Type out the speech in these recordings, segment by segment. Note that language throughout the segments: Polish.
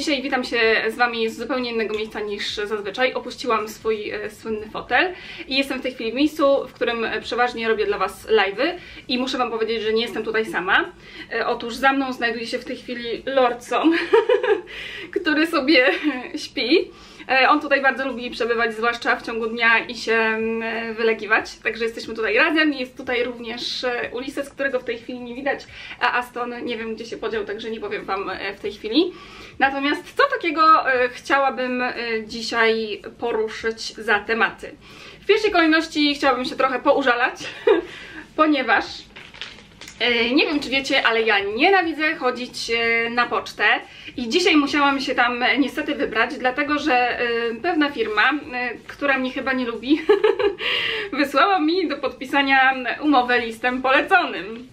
Dzisiaj witam się z Wami z zupełnie innego miejsca niż zazwyczaj. Opuściłam swój słynny fotel i jestem w tej chwili w miejscu, w którym przeważnie robię dla Was live'y i muszę Wam powiedzieć, że nie jestem tutaj sama. Otóż za mną znajduje się w tej chwili Lordson, który sobie śpi. On tutaj bardzo lubi przebywać, zwłaszcza w ciągu dnia i się wylegiwać, także jesteśmy tutaj razem. Jest tutaj również Ulises, którego w tej chwili nie widać, a Aston nie wiem gdzie się podział, także nie powiem Wam w tej chwili. Natomiast co takiego chciałabym dzisiaj poruszyć za tematy? W pierwszej kolejności chciałabym się trochę poużalać, ponieważ nie wiem czy wiecie, ale ja nienawidzę chodzić na pocztę i dzisiaj musiałam się tam niestety wybrać, dlatego że pewna firma, która mnie chyba nie lubi, wysłała mi do podpisania umowę listem poleconym.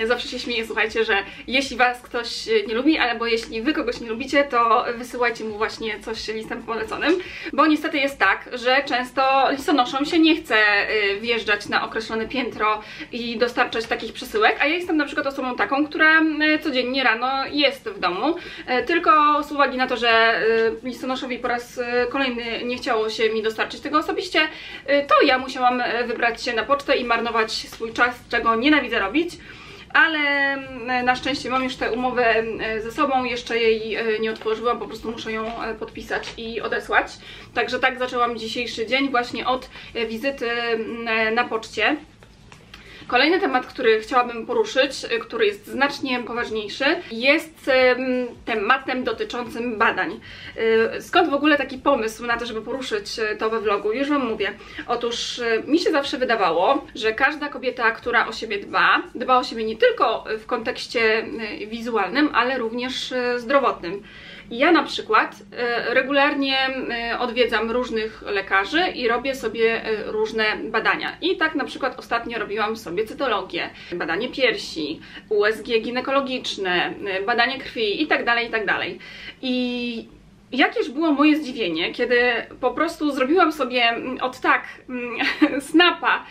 Zawsze się śmieję, słuchajcie, że jeśli Was ktoś nie lubi, albo jeśli Wy kogoś nie lubicie, to wysyłajcie mu właśnie coś listem poleconym, bo niestety jest tak, że często listonoszom się nie chce wjeżdżać na określone piętro i dostarczać takich przesyłek, a ja jestem na przykład osobą taką, która codziennie rano jest w domu, tylko z uwagi na to, że listonoszowi po raz kolejny nie chciało się mi dostarczyć tego osobiście, to ja musiałam wybrać się na pocztę i marnować swój czas, czego nienawidzę robić. Ale na szczęście mam już tę umowę ze sobą, jeszcze jej nie otworzyłam, po prostu muszę ją podpisać i odesłać. Także tak zaczęłam dzisiejszy dzień właśnie od wizyty na poczcie. Kolejny temat, który chciałabym poruszyć, który jest znacznie poważniejszy, jest tematem dotyczącym badań. Skąd w ogóle taki pomysł na to, żeby poruszyć to we vlogu? Już Wam mówię. Otóż mi się zawsze wydawało, że każda kobieta, która o siebie dba o siebie nie tylko w kontekście wizualnym, ale również zdrowotnym. Ja na przykład regularnie odwiedzam różnych lekarzy i robię sobie różne badania. I tak na przykład ostatnio robiłam sobie cytologię, badanie piersi, USG ginekologiczne, badanie krwi itd. I jakież było moje zdziwienie, kiedy po prostu zrobiłam sobie od tak snapa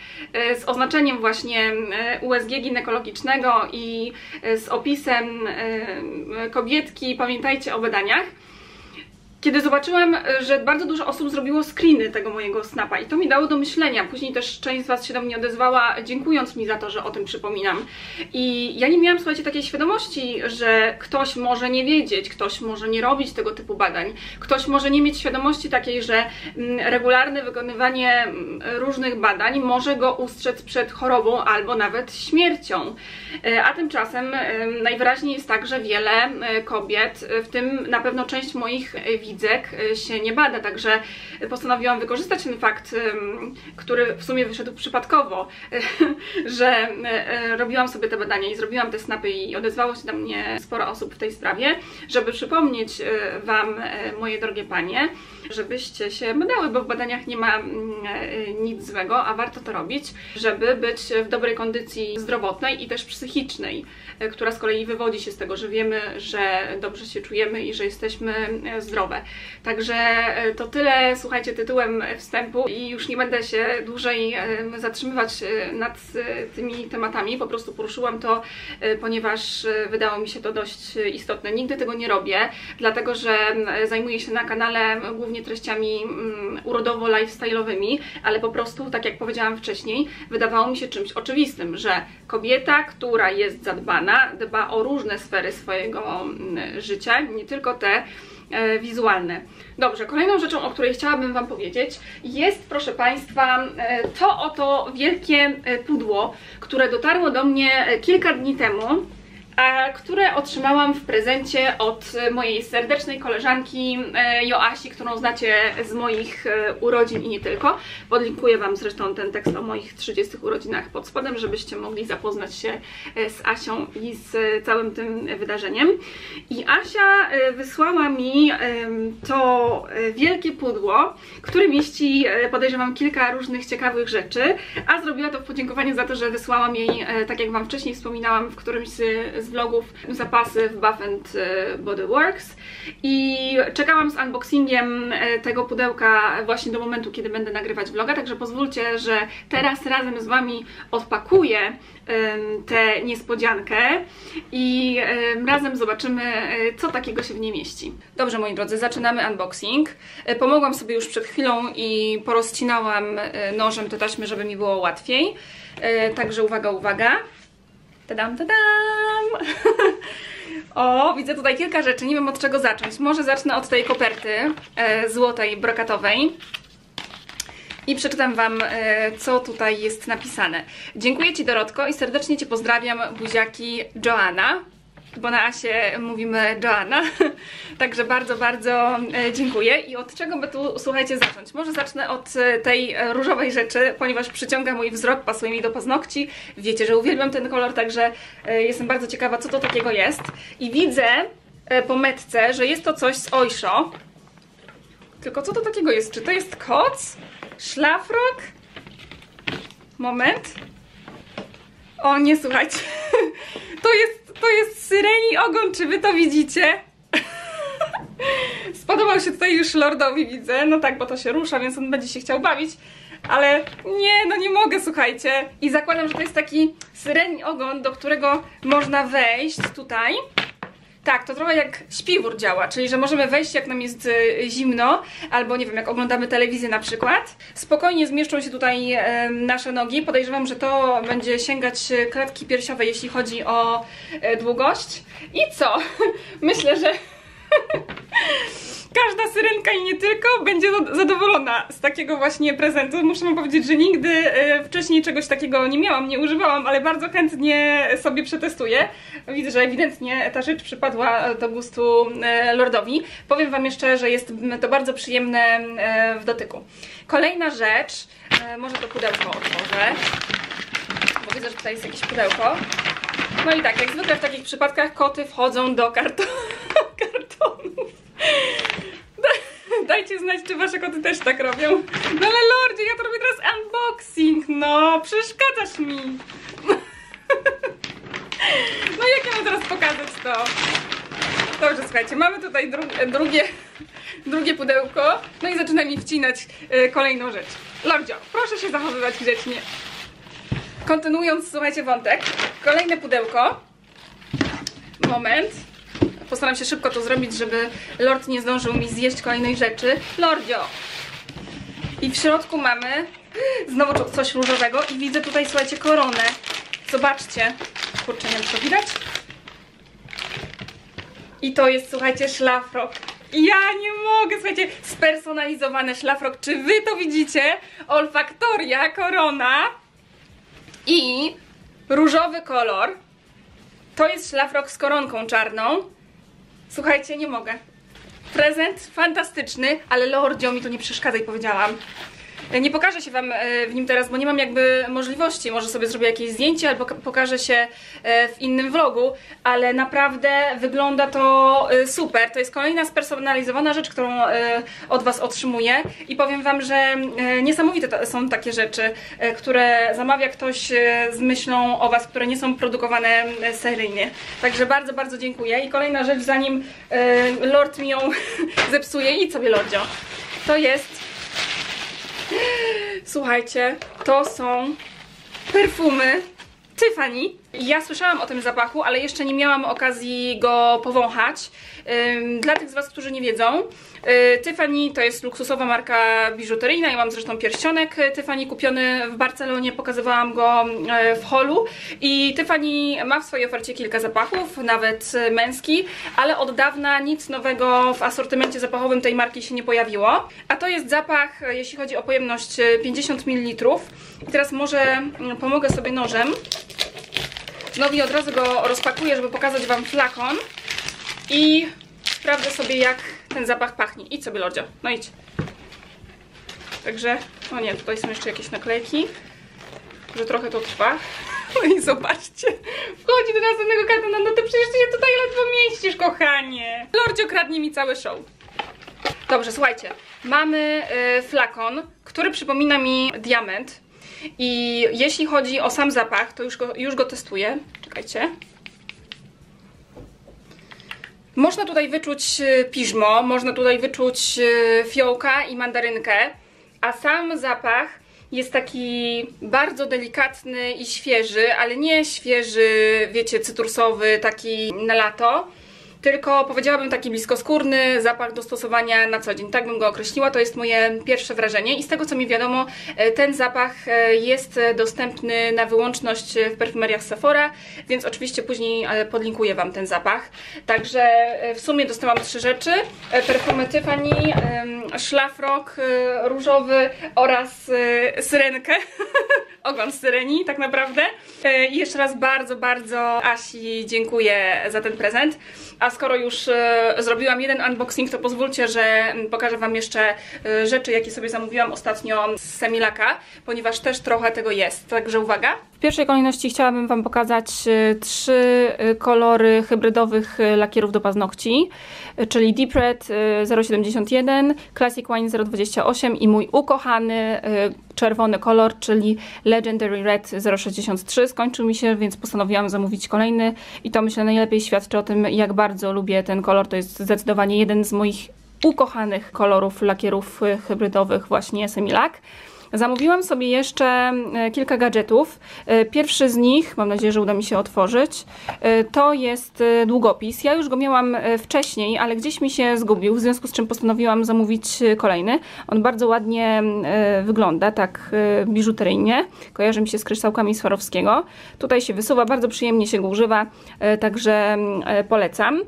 z oznaczeniem właśnie USG ginekologicznego i z opisem kobietki, pamiętajcie o badaniach. Kiedy zobaczyłam, że bardzo dużo osób zrobiło screeny tego mojego snapa i to mi dało do myślenia. Później też część z Was się do mnie odezwała, dziękując mi za to, że o tym przypominam. I ja nie miałam, słuchajcie, takiej świadomości, że ktoś może nie wiedzieć, ktoś może nie robić tego typu badań, ktoś może nie mieć świadomości takiej, że regularne wykonywanie różnych badań może go ustrzec przed chorobą albo nawet śmiercią. A tymczasem najwyraźniej jest tak, że wiele kobiet, w tym na pewno część moich widzek, się nie bada, także postanowiłam wykorzystać ten fakt, który w sumie wyszedł przypadkowo, że robiłam sobie te badania i zrobiłam te snapy i odezwało się do mnie sporo osób w tej sprawie, żeby przypomnieć Wam, moje drogie panie, żebyście się badały, bo w badaniach nie ma nic złego, a warto to robić, żeby być w dobrej kondycji zdrowotnej i też psychicznej, która z kolei wywodzi się z tego, że wiemy, że dobrze się czujemy i że jesteśmy zdrowe. Także to tyle, słuchajcie, tytułem wstępu i już nie będę się dłużej zatrzymywać nad tymi tematami, po prostu poruszyłam to, ponieważ wydało mi się to dość istotne. Nigdy tego nie robię, dlatego że zajmuję się na kanale głównie treściami urodowo-lifestyle'owymi, ale po prostu, tak jak powiedziałam wcześniej, wydawało mi się czymś oczywistym, że kobieta, która jest zadbana, dba o różne sfery swojego życia, nie tylko te wizualne. Dobrze, kolejną rzeczą, o której chciałabym Wam powiedzieć, jest, proszę Państwa, to oto wielkie pudło, które dotarło do mnie kilka dni temu, a które otrzymałam w prezencie od mojej serdecznej koleżanki Joasi, którą znacie z moich urodzin i nie tylko. Podlinkuję Wam zresztą ten tekst o moich 30 urodzinach pod spodem, żebyście mogli zapoznać się z Asią i z całym tym wydarzeniem. I Asia wysłała mi to wielkie pudło, które mieści, podejrzewam, kilka różnych ciekawych rzeczy, a zrobiła to w podziękowanie za to, że wysłałam jej, tak jak Wam wcześniej wspominałam, w którymś z vlogów zapasy w Bath Body Works i czekałam z unboxingiem tego pudełka właśnie do momentu, kiedy będę nagrywać vloga, także pozwólcie, że teraz razem z Wami odpakuję tę niespodziankę i razem zobaczymy, co takiego się w niej mieści. Dobrze, moi drodzy, zaczynamy unboxing. Pomogłam sobie już przed chwilą i porozcinałam nożem te taśmy, żeby mi było łatwiej. Także uwaga, uwaga. Tadam, tadam! O, widzę tutaj kilka rzeczy, nie wiem od czego zacząć. Może zacznę od tej koperty złotej, brokatowej. I przeczytam Wam, co tutaj jest napisane. Dziękuję Ci, Dorotko, i serdecznie Cię pozdrawiam, buziaki, Joanna. Bo na Asie mówimy Joanna. Także bardzo, bardzo dziękuję. I od czego by tu, słuchajcie, zacząć? Może zacznę od tej różowej rzeczy, ponieważ przyciąga mój wzrok, pasuje mi do paznokci. Wiecie, że uwielbiam ten kolor, także jestem bardzo ciekawa, co to takiego jest. I widzę po metce, że jest to coś z Oysho. Tylko co to takiego jest? Czy to jest koc? Szlafrok? Moment. O nie, słuchajcie. To jest syreni ogon, czy wy to widzicie? Spodobał się tutaj już Lordowi, widzę. No tak, bo to się rusza, więc on będzie się chciał bawić. Ale nie, no nie mogę, słuchajcie. I zakładam, że to jest taki syreni ogon, do którego można wejść tutaj. Tak, to trochę jak śpiwór działa, czyli że możemy wejść, jak nam jest zimno, albo nie wiem, jak oglądamy telewizję na przykład. Spokojnie zmieszczą się tutaj nasze nogi. Podejrzewam, że to będzie sięgać klatki piersiowej, jeśli chodzi o długość. I co? Myślę, że każda syrenka i nie tylko będzie zadowolona z takiego właśnie prezentu. Muszę wam powiedzieć, że nigdy wcześniej czegoś takiego nie miałam, nie używałam, ale bardzo chętnie sobie przetestuję. Widzę, że ewidentnie ta rzecz przypadła do gustu Lordowi. Powiem wam jeszcze, że jest to bardzo przyjemne w dotyku. Kolejna rzecz, może to pudełko otworzę, bo widzę, że tutaj jest jakieś pudełko. No i tak, jak zwykle w takich przypadkach koty wchodzą do kartonów. Dajcie znać, czy wasze koty też tak robią. No ale Lordzie, ja to robię teraz unboxing, no, przeszkadzasz mi. No jak ja mam teraz pokazać to? Dobrze, słuchajcie, mamy tutaj drugie pudełko. No i zaczyna mi wcinać kolejną rzecz. Lordzio, proszę się zachowywać grzecznie. Kontynuując, słuchajcie, wątek. Kolejne pudełko. Moment. Postaram się szybko to zrobić, żeby Lord nie zdążył mi zjeść kolejnej rzeczy. Lordzio! I w środku mamy znowu coś różowego i widzę tutaj, słuchajcie, koronę. Zobaczcie. Kurczę, nie wiem, co widać. I to jest, słuchajcie, szlafrok. Ja nie mogę, słuchajcie, spersonalizowany szlafrok. Czy wy to widzicie? Olfaktoria, korona i różowy kolor. To jest szlafrok z koronką czarną. Słuchajcie, nie mogę. Prezent fantastyczny, ale Lordzio, mi to nie przeszkadza i powiedziałam. Nie pokażę się wam w nim teraz, bo nie mam jakby możliwości. Może sobie zrobię jakieś zdjęcie albo pokażę się w innym vlogu, ale naprawdę wygląda to super. To jest kolejna spersonalizowana rzecz, którą od was otrzymuję i powiem wam, że niesamowite są takie rzeczy, które zamawia ktoś z myślą o was, które nie są produkowane seryjnie. Także bardzo, bardzo dziękuję. I kolejna rzecz, zanim Lord mi ją zepsuje, idź sobie, Lordzio. To jest... Słuchajcie, to są perfumy Tiffany. Ja słyszałam o tym zapachu, ale jeszcze nie miałam okazji go powąchać. Dla tych z was, którzy nie wiedzą, Tiffany to jest luksusowa marka biżuteryjna. Ja mam zresztą pierścionek Tiffany kupiony w Barcelonie, pokazywałam go w holu. I Tiffany ma w swojej ofercie kilka zapachów, nawet męski, ale od dawna nic nowego w asortymencie zapachowym tej marki się nie pojawiło. A to jest zapach, jeśli chodzi o pojemność, 50 ml. I teraz może pomogę sobie nożem. Znowu od razu go rozpakuję, żeby pokazać wam flakon i sprawdzę sobie, jak ten zapach pachnie. Idź sobie, Lordzio, no idź. Także, o nie, tutaj są jeszcze jakieś naklejki, że trochę to trwa. No i zobaczcie, wchodzi do następnego kartona, no to przecież ty się tutaj ledwo mieścisz, kochanie. Lordzio kradnie mi cały show. Dobrze, słuchajcie, mamy flakon, który przypomina mi diament. I jeśli chodzi o sam zapach, to już go testuję. Czekajcie. Można tutaj wyczuć piżmo, można tutaj wyczuć fiołka i mandarynkę, a sam zapach jest taki bardzo delikatny i świeży, ale nie świeży, wiecie, cytrusowy, taki na lato, tylko powiedziałabym taki bliskoskórny zapach do stosowania na co dzień. Tak bym go określiła, to jest moje pierwsze wrażenie i z tego co mi wiadomo, ten zapach jest dostępny na wyłączność w perfumeriach Sephora, więc oczywiście później podlinkuję Wam ten zapach. Także w sumie dostałam 3 rzeczy: perfumy Tiffany, szlafrok różowy oraz syrenkę. Ogon syreni tak naprawdę. I jeszcze raz bardzo, bardzo Asi dziękuję za ten prezent. A skoro już zrobiłam jeden unboxing, to pozwólcie, że pokażę Wam jeszcze rzeczy, jakie sobie zamówiłam ostatnio z Semilaka, ponieważ też trochę tego jest. Także uwaga! W pierwszej kolejności chciałabym Wam pokazać 3 kolory hybrydowych lakierów do paznokci, czyli Deep Red 0,71, Classic Wine 0,28 i mój ukochany czerwony kolor, czyli Legendary Red 0,63. Skończył mi się, więc postanowiłam zamówić kolejny i to myślę najlepiej świadczy o tym, jak bardzo lubię ten kolor. To jest zdecydowanie jeden z moich ukochanych kolorów lakierów hybrydowych właśnie Semilak. Zamówiłam sobie jeszcze kilka gadżetów. Pierwszy z nich, mam nadzieję, że uda mi się otworzyć, to jest długopis. Ja już go miałam wcześniej, ale gdzieś mi się zgubił, w związku z czym postanowiłam zamówić kolejny. On bardzo ładnie wygląda, tak biżuteryjnie. Kojarzy mi się z kryształkami Swarowskiego. Tutaj się wysuwa, bardzo przyjemnie się go używa, także polecam.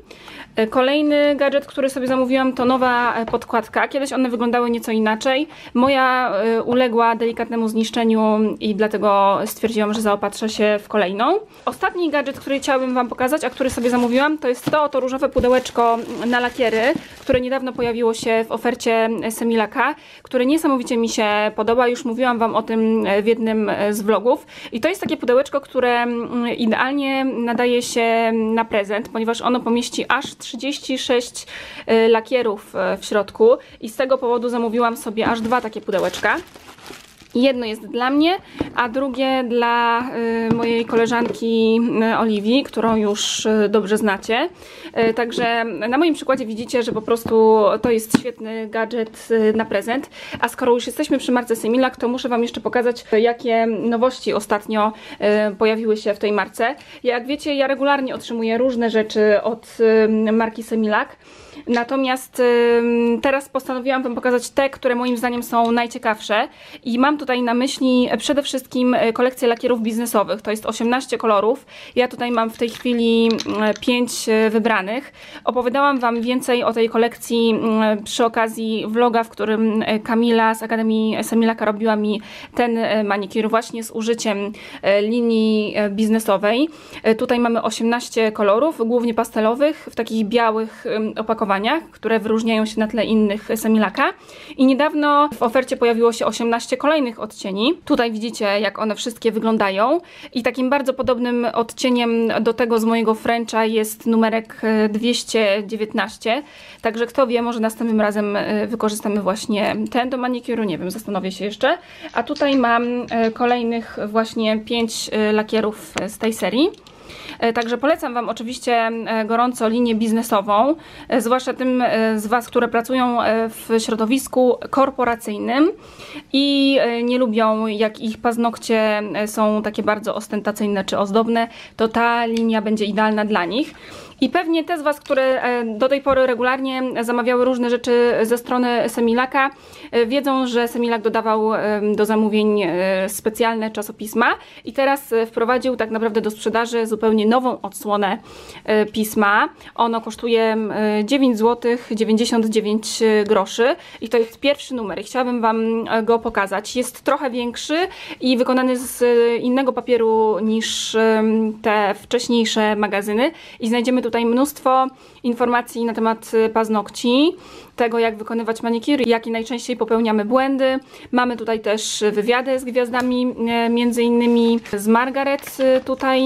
Kolejny gadżet, który sobie zamówiłam, to nowa podkładka. Kiedyś one wyglądały nieco inaczej. Moja uległa delikatnemu zniszczeniu i dlatego stwierdziłam, że zaopatrzę się w kolejną. Ostatni gadżet, który chciałabym Wam pokazać, a który sobie zamówiłam, to jest to różowe pudełeczko na lakiery, które niedawno pojawiło się w ofercie Semilaka, które niesamowicie mi się podoba. Już mówiłam Wam o tym w jednym z vlogów. I to jest takie pudełeczko, które idealnie nadaje się na prezent, ponieważ ono pomieści aż 36 lakierów w środku i z tego powodu zamówiłam sobie aż 2 takie pudełeczka. Jedno jest dla mnie, a drugie dla mojej koleżanki Oliwii, którą już dobrze znacie. Także na moim przykładzie widzicie, że po prostu to jest świetny gadżet na prezent. A skoro już jesteśmy przy marce Semilak, to muszę Wam jeszcze pokazać, jakie nowości ostatnio pojawiły się w tej marce. Jak wiecie, ja regularnie otrzymuję różne rzeczy od marki Semilak. Natomiast teraz postanowiłam Wam pokazać te, które moim zdaniem są najciekawsze i mam tutaj na myśli przede wszystkim kolekcję lakierów biznesowych. To jest 18 kolorów. Ja tutaj mam w tej chwili 5 wybranych. Opowiadałam Wam więcej o tej kolekcji przy okazji vloga, w którym Kamila z Akademii Semilaka robiła mi ten manikir właśnie z użyciem linii biznesowej. Tutaj mamy 18 kolorów, głównie pastelowych, w takich białych opakowaniach, które wyróżniają się na tle innych Semilaka. I niedawno w ofercie pojawiło się 18 kolejnych odcieni. Tutaj widzicie, jak one wszystkie wyglądają. I takim bardzo podobnym odcieniem do tego z mojego Frencha jest numerek 219. Także kto wie, może następnym razem wykorzystamy właśnie ten do manikuru. Nie wiem, zastanowię się jeszcze. A tutaj mam kolejnych właśnie 5 lakierów z tej serii. Także polecam Wam oczywiście gorąco linię biznesową, zwłaszcza tym z Was, które pracują w środowisku korporacyjnym i nie lubią, jak ich paznokcie są takie bardzo ostentacyjne czy ozdobne, to ta linia będzie idealna dla nich. I pewnie te z Was, które do tej pory regularnie zamawiały różne rzeczy ze strony Semilaka, wiedzą, że Semilak dodawał do zamówień specjalne czasopisma i teraz wprowadził tak naprawdę do sprzedaży zupełnie nową odsłonę pisma. Ono kosztuje 9 zł 99 groszy i to jest pierwszy numer. Chciałabym Wam go pokazać. Jest trochę większy i wykonany z innego papieru niż te wcześniejsze magazyny i znajdziemy tutaj mnóstwo informacji na temat paznokci, tego jak wykonywać manikiry, jakie najczęściej popełniamy błędy. Mamy tutaj też wywiady z gwiazdami, między innymi z Margaret tutaj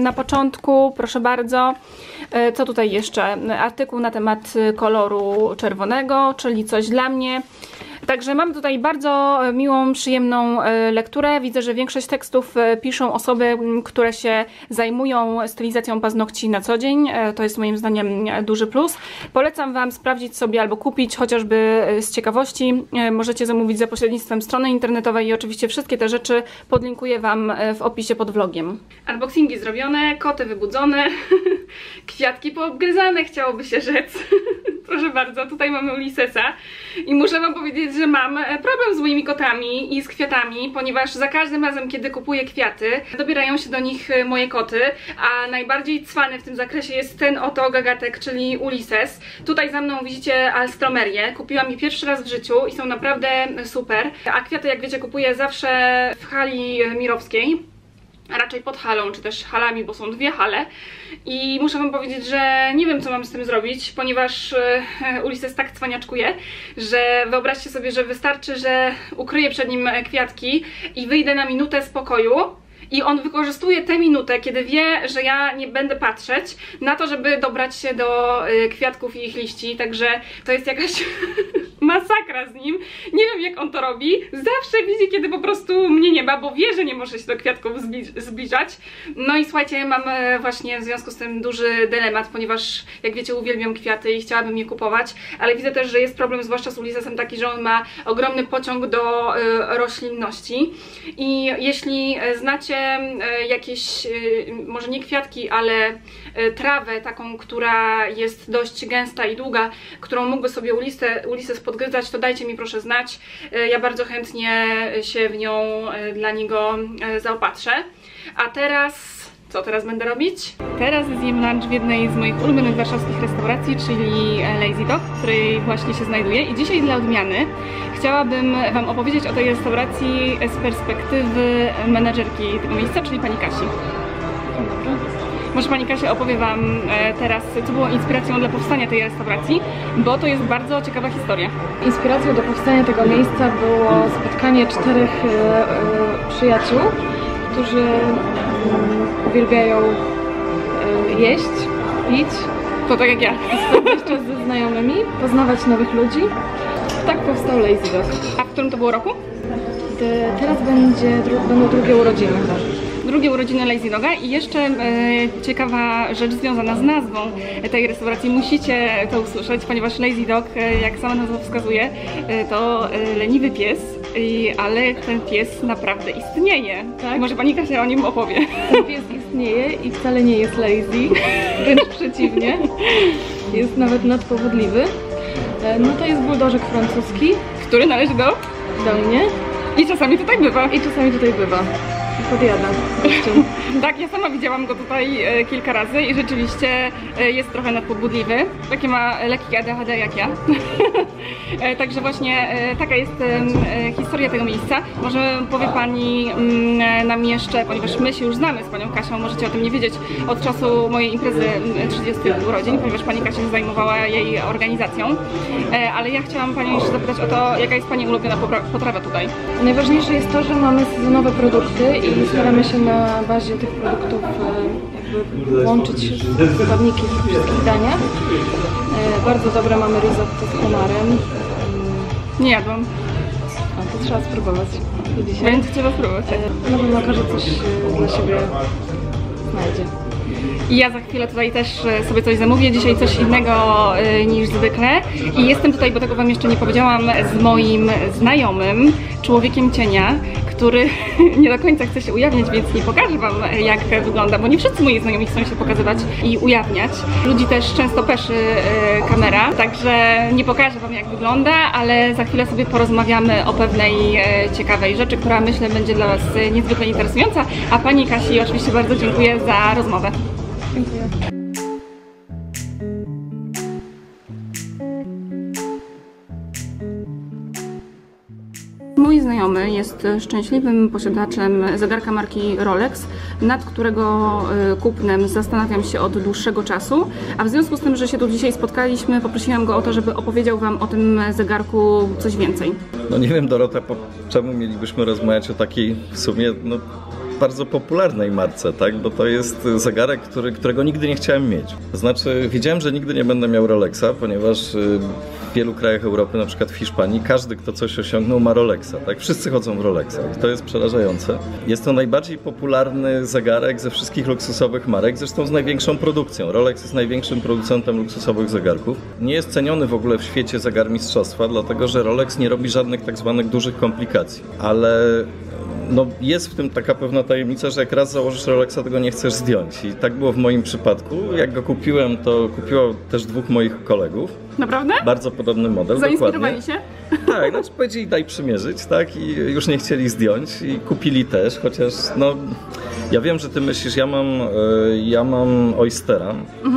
na początku, proszę bardzo. Co tutaj jeszcze? Artykuł na temat koloru czerwonego, czyli coś dla mnie. Także mamy tutaj bardzo miłą, przyjemną lekturę. Widzę, że większość tekstów piszą osoby, które się zajmują stylizacją paznokci na co dzień. To jest moim zdaniem duży plus. Polecam Wam sprawdzić sobie albo kupić chociażby z ciekawości. Możecie zamówić za pośrednictwem strony internetowej i oczywiście wszystkie te rzeczy podlinkuję Wam w opisie pod vlogiem. Unboxingi zrobione, koty wybudzone, kwiatki poobgryzane, chciałoby się rzec. Proszę bardzo, tutaj mamy Ulyssesa i muszę Wam powiedzieć, że mam problem z moimi kotami i z kwiatami, ponieważ za każdym razem, kiedy kupuję kwiaty, dobierają się do nich moje koty, a najbardziej cwany w tym zakresie jest ten oto gagatek, czyli Ulysses. Tutaj za mną widzicie alstromerię, kupiłam je pierwszy raz w życiu i są naprawdę super, a kwiaty, jak wiecie, kupuję zawsze w hali mirowskiej. A raczej pod halą, czy też halami, bo są dwie hale. I muszę Wam powiedzieć, że nie wiem, co mam z tym zrobić, ponieważ Ulysses tak cwaniaczkuje, że wyobraźcie sobie, że wystarczy, że ukryję przed nim kwiatki i wyjdę na minutę z pokoju. I on wykorzystuje tę minutę, kiedy wie, że ja nie będę patrzeć, na to, żeby dobrać się do kwiatków i ich liści. Także to jest jakaś masakra z nim. Nie wiem, jak on to robi. Zawsze widzi, kiedy po prostu mnie nie ma, bo wie, że nie może się do kwiatków zbliżać. No i słuchajcie, mam właśnie w związku z tym duży dylemat, ponieważ jak wiecie, uwielbiam kwiaty i chciałabym je kupować, ale widzę też, że jest problem, zwłaszcza z Ulyssesem, taki, że on ma ogromny pociąg do roślinności. I jeśli znacie jakieś, może nie kwiatki, ale trawę taką, która jest dość gęsta i długa, którą mógłby sobie Ulysses podgryzać, to dajcie mi proszę znać. Ja bardzo chętnie się w nią dla niego zaopatrzę. A teraz... Co teraz będę robić? Teraz zjem lunch w jednej z moich ulubionych warszawskich restauracji, czyli Lazy Dog, w której właśnie się znajduję. I dzisiaj dla odmiany chciałabym Wam opowiedzieć o tej restauracji z perspektywy menedżerki tego miejsca, czyli pani Kasi. Może pani Kasia opowie Wam teraz, co było inspiracją dla powstania tej restauracji, bo to jest bardzo ciekawa historia. Inspiracją do powstania tego miejsca było spotkanie 4 przyjaciół, którzy uwielbiają jeść, pić. To tak jak ja. Spędzać czas ze znajomymi, poznawać nowych ludzi. Tak powstał Lazy Dog. A w którym to było roku? Teraz będą drugie urodziny. Drugie urodziny Lazy Doga i jeszcze ciekawa rzecz związana z nazwą tej restauracji. Musicie to usłyszeć, ponieważ Lazy Dog, jak sama nazwa wskazuje, to leniwy pies, ale ten pies naprawdę istnieje. Tak? Może pani Kasia o nim opowie. Ten pies istnieje i wcale nie jest lazy, wręcz przeciwnie. Jest nawet nadpowodliwy. No to jest buldożek francuski, który należy do mnie. I czasami tutaj bywa. Podjada. Tak, ja sama widziałam go tutaj kilka razy i rzeczywiście jest trochę nadpobudliwy. Takie ma lekkie ADHD jak ja. Także właśnie taka jest historia tego miejsca. Może powie Pani nam jeszcze, ponieważ my się już znamy z Panią Kasią, możecie o tym nie wiedzieć, od czasu mojej imprezy 30 urodzin, ponieważ Pani Kasia się zajmowała jej organizacją. Ale ja chciałam Panią jeszcze zapytać o to, jaka jest Pani ulubiona potrawa tutaj? Najważniejsze jest to, że mamy sezonowe produkty i staramy się na bazie tych produktów jakby łączyć składniki w wszystkich daniach. Bardzo dobre mamy risotto z homarem. Nie jadłam. A to trzeba spróbować. Więc trzeba spróbować. Na pewno każdy coś dla siebie znajdzie. I ja za chwilę tutaj też sobie coś zamówię, dzisiaj coś innego niż zwykle. I jestem tutaj, bo tego Wam jeszcze nie powiedziałam, z moim znajomym, człowiekiem cienia, który nie do końca chce się ujawniać, więc nie pokażę Wam, jak wygląda, bo nie wszyscy moi znajomi chcą się pokazywać i ujawniać. Ludzi też często peszy kamera, także nie pokażę Wam, jak wygląda, ale za chwilę sobie porozmawiamy o pewnej ciekawej rzeczy, która myślę będzie dla Was niezwykle interesująca. A Pani Kasi oczywiście bardzo dziękuję za rozmowę. Dziękuję. Mój znajomy jest szczęśliwym posiadaczem zegarka marki Rolex, nad którego kupnem zastanawiam się od dłuższego czasu, a w związku z tym, że się tu dzisiaj spotkaliśmy, poprosiłam go o to, żeby opowiedział Wam o tym zegarku coś więcej. No nie wiem, Dorota, czemu mielibyśmy rozmawiać o takiej w sumie bardzo popularnej marce, tak? Bo to jest zegarek, którego nigdy nie chciałem mieć. To znaczy, wiedziałem, że nigdy nie będę miał Rolexa, ponieważ w wielu krajach Europy, na przykład w Hiszpanii, każdy, kto coś osiągnął, ma Rolexa, tak? Wszyscy chodzą w Rolexach i to jest przerażające. Jest to najbardziej popularny zegarek ze wszystkich luksusowych marek, zresztą z największą produkcją. Rolex jest największym producentem luksusowych zegarków. Nie jest ceniony w ogóle w świecie zegar mistrzostwa, dlatego że Rolex nie robi żadnych tak zwanych dużych komplikacji, ale no jest w tym taka pewna tajemnica, że jak raz założysz Rolexa, tego nie chcesz zdjąć. I tak było w moim przypadku. Jak go kupiłem, to kupiło też 2 moich kolegów. Naprawdę? Bardzo podobny model, zainspirowali dokładnie. się? Tak, znaczy powiedzieli daj przymierzyć, tak? I już nie chcieli zdjąć i kupili też, chociaż no ja wiem, że ty myślisz, ja mam Oystera.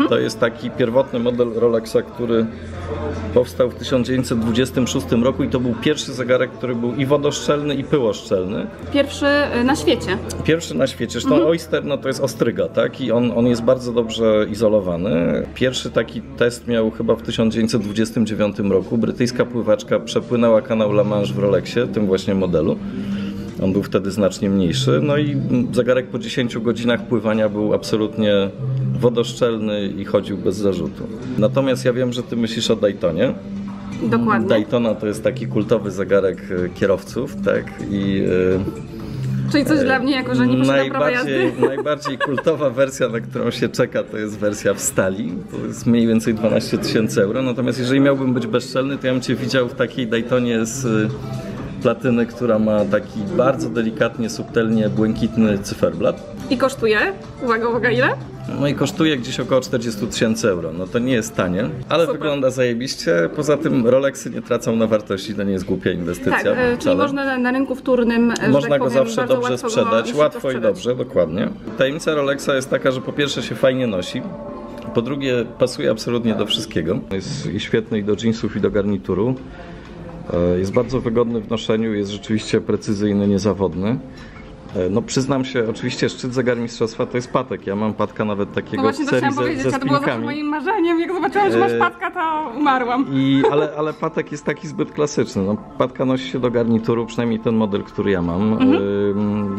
To jest taki pierwotny model Rolexa, który powstał w 1926 roku i to był pierwszy zegarek, który był i wodoszczelny, i pyłoszczelny. Pierwszy na świecie. Pierwszy na świecie. Zresztą Oyster no to jest ostryga, tak? I on jest bardzo dobrze izolowany. Pierwszy taki test miał chyba w 1929 roku. Brytyjska pływaczka przepłynęła kanał La Manche w Rolexie, tym właśnie modelu. On był wtedy znacznie mniejszy. No i zegarek po 10 godzinach pływania był absolutnie wodoszczelny i chodził bez zarzutu. Natomiast ja wiem, że ty myślisz o Daytonie. Dokładnie. Daytona to jest taki kultowy zegarek kierowców, tak? Czyli coś dla mnie, jako że nie posiadam prawa jazdy? Najbardziej kultowa wersja, na którą się czeka, to jest wersja w stali. To jest mniej więcej 12 000 euro. Natomiast jeżeli miałbym być bezczelny, to ja bym cię widział w takiej Daytonie z platyny, która ma taki bardzo delikatnie, subtelnie błękitny cyferblat. I kosztuje? Uwaga, ile? No i kosztuje gdzieś około 40 000 euro. No to nie jest tanie, ale super. Wygląda zajebiście. Poza tym Rolexy nie tracą na wartości, to nie jest głupia inwestycja. Tak, czyli można na rynku wtórnym, można go powiem, zawsze dobrze sprzedać, łatwo i dobrze, dokładnie. Tajemnica Rolexa jest taka, że po pierwsze się fajnie nosi, po drugie pasuje absolutnie do wszystkiego. Jest i świetny i do jeansów, i do garnituru. Jest bardzo wygodny w noszeniu, jest rzeczywiście precyzyjny, niezawodny. No przyznam się, oczywiście szczyt zegarmistrzostwa to jest Patek. Ja mam Patka nawet takiego no właśnie w serii to chciałam powiedzieć, ze a to było zawsze spinkami. moim marzeniem. Jak zobaczyłam, że masz Patka, to umarłam. Ale Patek jest taki zbyt klasyczny. No, Patka nosi się do garnituru, przynajmniej ten model, który ja mam.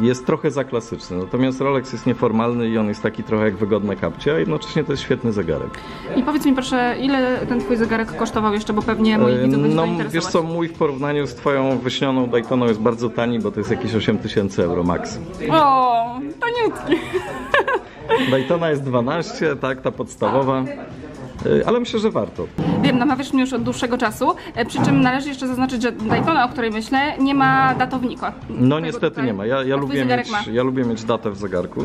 Jest trochę za klasyczny. Natomiast Rolex jest nieformalny i on jest taki trochę jak wygodne kapcie, a jednocześnie to jest świetny zegarek. I powiedz mi proszę, ile ten twój zegarek kosztował jeszcze, bo pewnie moi widzów będzie zainteresować. Wiesz co, mój w porównaniu z twoją wyśnioną Daytoną jest bardzo tani, bo to jest jakieś 8 000 euro max. O, taniutki. Daytona jest 12, tak, ta podstawowa, ale myślę, że warto. Wiem, namawiasz mnie już od dłuższego czasu, przy czym należy jeszcze zaznaczyć, że Daytona, o której myślę, nie ma datownika. No niestety nie ma. Ja lubię mieć datę w zegarku.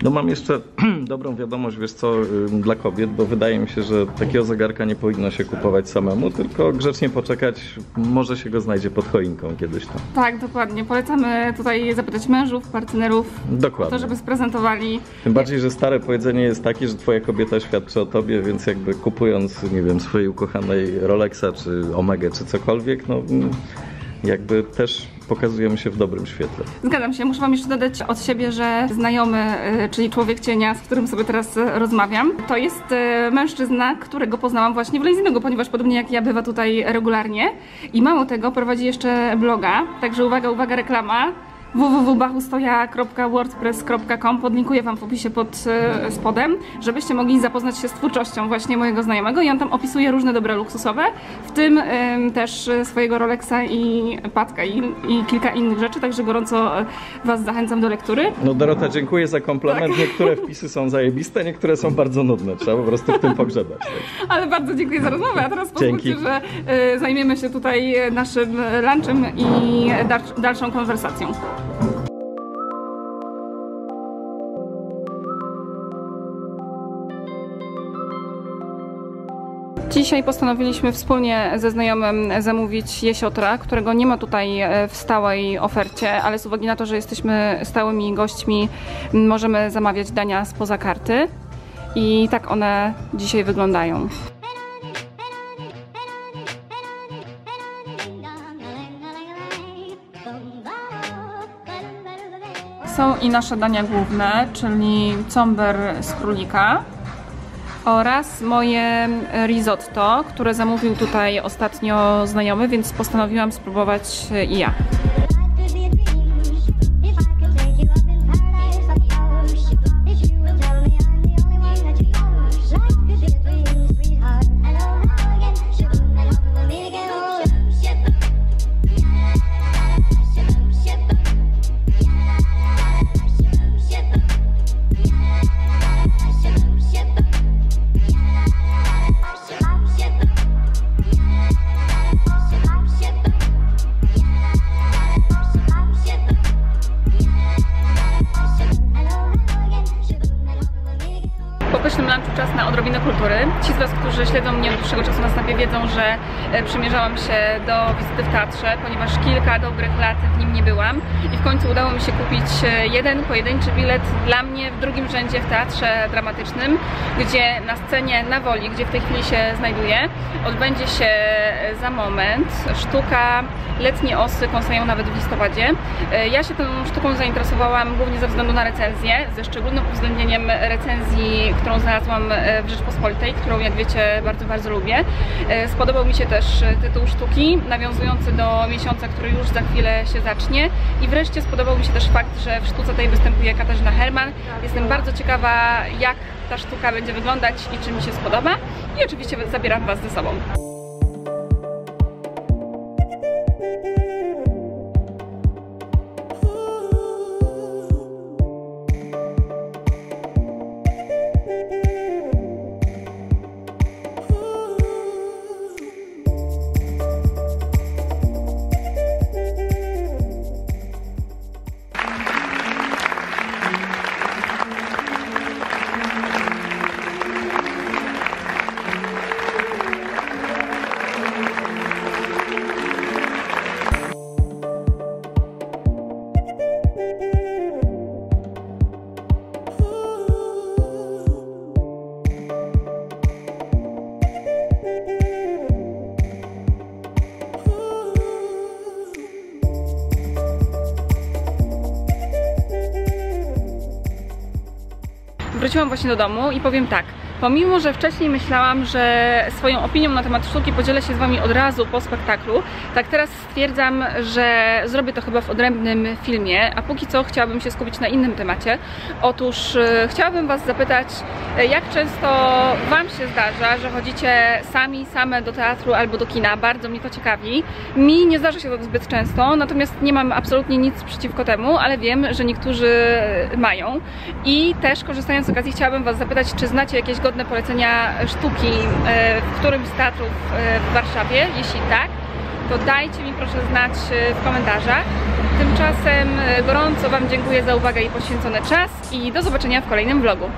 No mam jeszcze dobrą wiadomość, wiesz co, dla kobiet, bo wydaje mi się, że takiego zegarka nie powinno się kupować samemu, tylko grzecznie poczekać, może się go znajdzie pod choinką kiedyś tam. Tak, dokładnie. Polecamy tutaj zapytać mężów, partnerów, dokładnie. To żeby sprezentowali. Tym bardziej, że stare powiedzenie jest takie, że twoja kobieta świadczy o tobie, więc jakby kupując, nie wiem, swojej ukochanej Rolexa, czy Omegę, czy cokolwiek, no jakby też pokazujemy się w dobrym świetle. Zgadzam się. Muszę wam jeszcze dodać od siebie, że znajomy, czyli człowiek cienia, z którym sobie teraz rozmawiam, to jest mężczyzna, którego poznałam właśnie w leasingu, ponieważ podobnie jak ja bywa tutaj regularnie i mało tego prowadzi jeszcze bloga, także uwaga, reklama www.bachustoja.wordpress.com. Podlinkuję wam w opisie pod spodem, żebyście mogli zapoznać się z twórczością właśnie mojego znajomego i on tam opisuje różne dobra luksusowe, w tym też swojego Rolexa i Patka i kilka innych rzeczy, także gorąco was zachęcam do lektury. No Dorota, dziękuję za komplement. Tak. Niektóre wpisy są zajebiste, niektóre są bardzo nudne, trzeba po prostu w tym pogrzebać. Tak. Ale bardzo dziękuję za rozmowę, a teraz pozwólcie, że zajmiemy się tutaj naszym lunchem i dalszą konwersacją. Dzisiaj postanowiliśmy wspólnie ze znajomym zamówić jesiotra, którego nie ma tutaj w stałej ofercie, ale z uwagi na to, że jesteśmy stałymi gośćmi, możemy zamawiać dania spoza karty i tak one dzisiaj wyglądają. Są i nasze dania główne, czyli comber z królika oraz moje risotto, które zamówił tutaj ostatnio znajomy, więc postanowiłam spróbować i ja. lunchu czas na odrobinę kultury. Ci z Was, którzy śledzą mnie od dłuższego czasu na Snapie, wiedzą, że przymierzałam się do wizyty w teatrze, ponieważ kilka dobrych lat w nim nie byłam i w końcu udało mi się kupić jeden pojedynczy bilet dla mnie w drugim rzędzie w teatrze dramatycznym, gdzie na scenie na Woli, gdzie w tej chwili się znajduję, odbędzie się za moment sztuka Letnie Osy, konseją nawet w listopadzie. Ja się tą sztuką zainteresowałam głównie ze względu na recenzję, ze szczególnym uwzględnieniem recenzji, którą znalazłam w Rzeczpospolitej, którą, jak wiecie, bardzo, bardzo lubię. Spodobał mi się też tytuł sztuki, nawiązujący do miesiąca, który już za chwilę się zacznie, i wreszcie spodobał mi się też fakt, że w sztuce tej występuje Katarzyna Herman. Jestem bardzo ciekawa, jak ta sztuka będzie wyglądać i czy mi się spodoba, i oczywiście zabieram Was ze sobą. Wróciłam właśnie do domu i powiem tak, pomimo że wcześniej myślałam, że swoją opinią na temat sztuki podzielę się z Wami od razu po spektaklu, tak teraz stwierdzam, że zrobię to chyba w odrębnym filmie, a póki co chciałabym się skupić na innym temacie. Otóż chciałabym Was zapytać, jak często Wam się zdarza, że chodzicie same do teatru albo do kina? Bardzo mnie to ciekawi. Mi nie zdarza się to zbyt często, natomiast nie mam absolutnie nic przeciwko temu, ale wiem, że niektórzy mają. I też, korzystając z okazji, chciałabym Was zapytać, czy znacie jakieś godne polecenia sztuki w którymś z teatrów w Warszawie? Jeśli tak, to dajcie mi proszę znać w komentarzach. Tymczasem gorąco Wam dziękuję za uwagę i poświęcony czas i do zobaczenia w kolejnym vlogu.